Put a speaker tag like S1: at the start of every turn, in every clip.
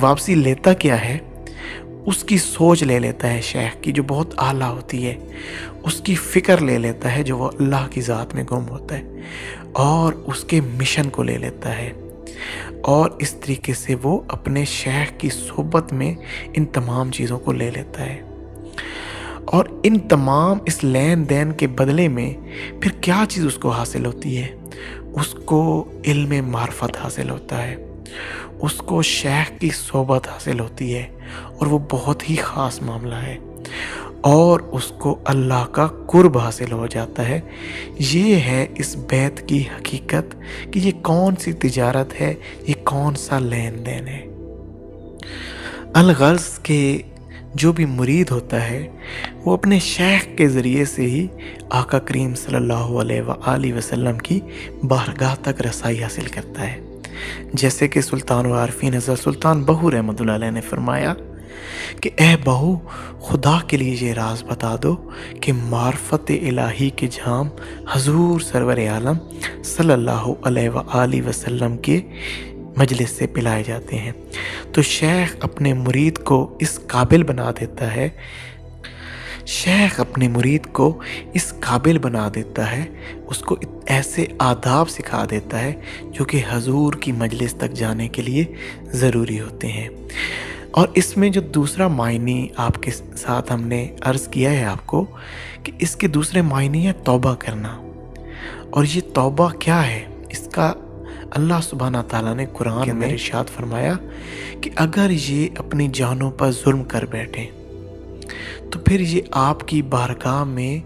S1: واپسی لیتا کیا ہے؟ اس کی سوچ لے لیتا ہے شیخ کی جو بہت اعلیٰ ہوتی ہے، اس کی فکر لے لیتا ہے جو وہ اللہ کی ذات میں گم ہوتا ہے، اور اس کے مشن کو لے لیتا ہے، اور اس طریقے سے وہ اپنے شیخ کی صحبت میں ان تمام چیزوں کو لے لیتا ہے۔ اور ان تمام اس لین دین کے بدلے میں پھر کیا چیز اس کو حاصل ہوتی ہے؟ اس کو علم معرفت حاصل ہوتا ہے، اس کو شیخ کی صحبت حاصل ہوتی ہے، اور وہ بہت ہی خاص معاملہ ہے، اور اس کو اللہ کا قرب حاصل ہو جاتا ہے۔ یہ ہے اس بیت کی حقیقت کہ یہ کون سی تجارت ہے، یہ کون سا لین دین ہے۔ الغرض کہ جو بھی مرید ہوتا ہے وہ اپنے شیخ کے ذریعے سے ہی آقا کریم صلی اللہ علیہ وآلہ وسلم کی بارگاہ تک رسائی حاصل کرتا ہے۔ جیسے کہ سلطان العارفین حضرت سلطان بہو رحمۃ اللہ علیہ نے فرمایا کہ اے بہو، خدا کے لیے یہ راز بتا دو کہ معرفت الہی کے جام حضور سرور عالم صلی اللہ علیہ وآلہ وسلم کے مجلس سے پلائے جاتے ہیں۔ تو شیخ اپنے مرید کو اس قابل بنا دیتا ہے، شیخ اپنے مرید کو اس قابل بنا دیتا ہے، اس کو ایسے آداب سکھا دیتا ہے جو کہ حضور کی مجلس تک جانے کے لیے ضروری ہوتے ہیں۔ اور اس میں جو دوسرا معنی آپ کے ساتھ ہم نے عرض کیا ہے آپ کو کہ اس کے دوسرے معنی ہے توبہ کرنا۔ اور یہ توبہ کیا ہے؟ اس کا اللہ سبحانہ تعالیٰ نے قرآن میں ارشاد فرمایا کہ اگر یہ اپنی جانوں پر ظلم کر بیٹھیں تو پھر یہ آپ کی بارگاہ میں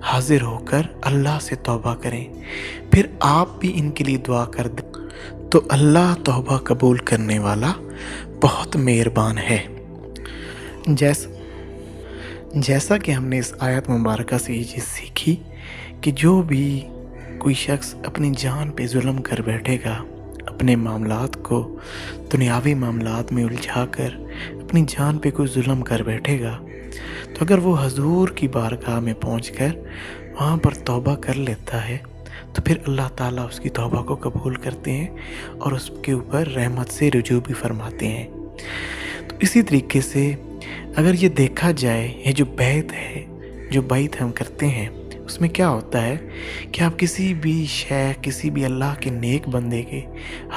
S1: حاضر ہو کر اللہ سے توبہ کریں، پھر آپ بھی ان کے لیے دعا کر دیں تو اللہ توبہ قبول کرنے والا بہت مہربان ہے۔ جیسا کہ ہم نے اس آیت مبارکہ سے یہ چیز سیکھی کہ جو بھی کوئی شخص اپنی جان پہ ظلم کر بیٹھے گا، اپنے معاملات کو دنیاوی معاملات میں الجھا کر اپنی جان پہ کوئی ظلم کر بیٹھے گا، تو اگر وہ حضور کی بارگاہ میں پہنچ کر وہاں پر توبہ کر لیتا ہے تو پھر اللہ تعالیٰ اس کی توبہ کو قبول کرتے ہیں اور اس کے اوپر رحمت سے رجوع بھی فرماتے ہیں۔ تو اسی طریقے سے اگر یہ دیکھا جائے، یہ جو بیت ہے، جو بیت ہم کرتے ہیں، اس میں کیا ہوتا ہے کہ آپ کسی بھی شیخ، کسی بھی اللہ کے نیک بندے کے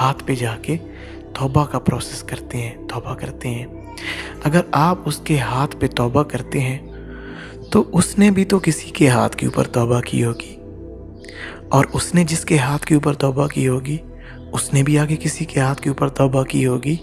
S1: ہاتھ پہ جا کے توبہ کا پروسیس کرتے ہیں، توبہ کرتے ہیں۔ اگر آپ اس کے ہاتھ پہ توبہ کرتے ہیں تو اس نے بھی تو کسی کے ہاتھ کے اوپر توبہ کی ہوگی، اور اس نے جس کے ہاتھ کے اوپر توبہ کی ہوگی اس نے بھی آگے کسی کے ہاتھ کے اوپر توبہ کی ہوگی،